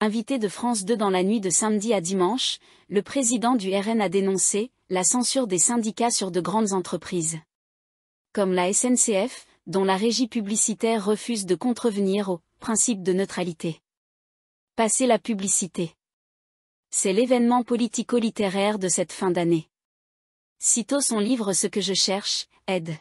Invité de France 2 dans la nuit de samedi à dimanche, le président du RN a dénoncé la censure des syndicats sur de grandes entreprises, comme la SNCF, dont la régie publicitaire refuse de contrevenir au principe de neutralité. Passer la publicité. C'est l'événement politico-littéraire de cette fin d'année. Citôt son livre Ce que je cherche, ed.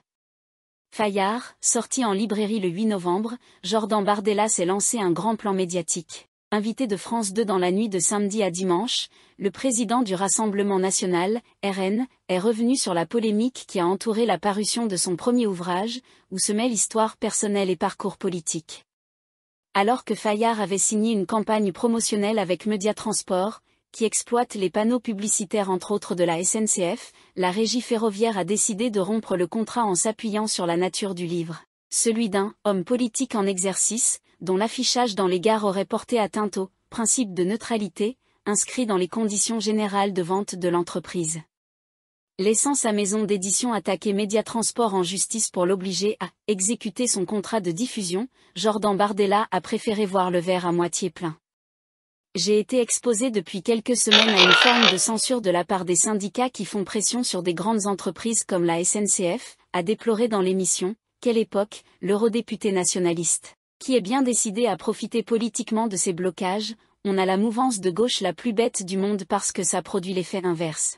Fayard, sorti en librairie le 8 novembre, Jordan Bardella s'est lancé un grand plan médiatique. Invité de France 2 dans la nuit de samedi à dimanche, le président du Rassemblement national, RN, est revenu sur la polémique qui a entouré la parution de son premier ouvrage, où se mêlent histoire personnelle et parcours politique. Alors que Fayard avait signé une campagne promotionnelle avec Media Transport, qui exploite les panneaux publicitaires entre autres de la SNCF, la régie ferroviaire a décidé de rompre le contrat en s'appuyant sur la nature du livre, celui d'un homme politique en exercice, dont l'affichage dans les gares aurait porté atteinte au principe de neutralité, inscrit dans les conditions générales de vente de l'entreprise. Laissant sa maison d'édition attaquer Media Transport en justice pour l'obliger à exécuter son contrat de diffusion, Jordan Bardella a préféré voir le verre à moitié plein. J'ai été exposé depuis quelques semaines à une forme de censure de la part des syndicats qui font pression sur des grandes entreprises comme la SNCF, a déploré dans l'émission « Quelle époque ?» l'eurodéputé nationaliste, qui est bien décidé à profiter politiquement de ces blocages. On a la mouvance de gauche la plus bête du monde parce que ça produit l'effet inverse.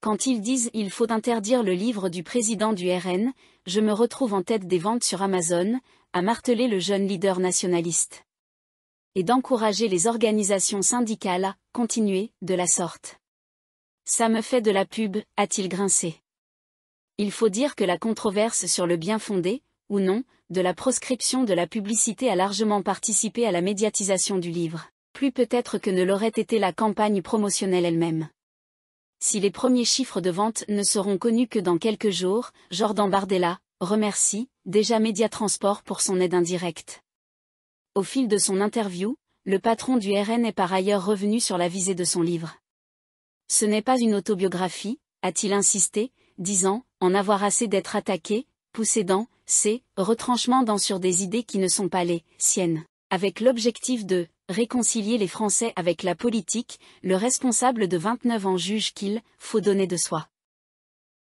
Quand ils disent « il faut interdire le livre du président du RN », je me retrouve en tête des ventes sur Amazon, a martelé le jeune leader nationaliste. Et d'encourager les organisations syndicales à continuer de la sorte. Ça me fait de la pub, a-t-il grincé. Il faut dire que la controverse sur le bien fondé, ou non, de la proscription de la publicité a largement participé à la médiatisation du livre, plus peut-être que ne l'aurait été la campagne promotionnelle elle-même. Si les premiers chiffres de vente ne seront connus que dans quelques jours, Jordan Bardella remercie déjà Media Transport pour son aide indirecte. Au fil de son interview, le patron du RN est par ailleurs revenu sur la visée de son livre. Ce n'est pas une autobiographie, a-t-il insisté, disant en avoir assez d'être attaqué, poussé dans ses retranchements sur des idées qui ne sont pas les siennes. Avec l'objectif de réconcilier les Français avec la politique, le responsable de 29 ans juge qu'il faut donner de soi.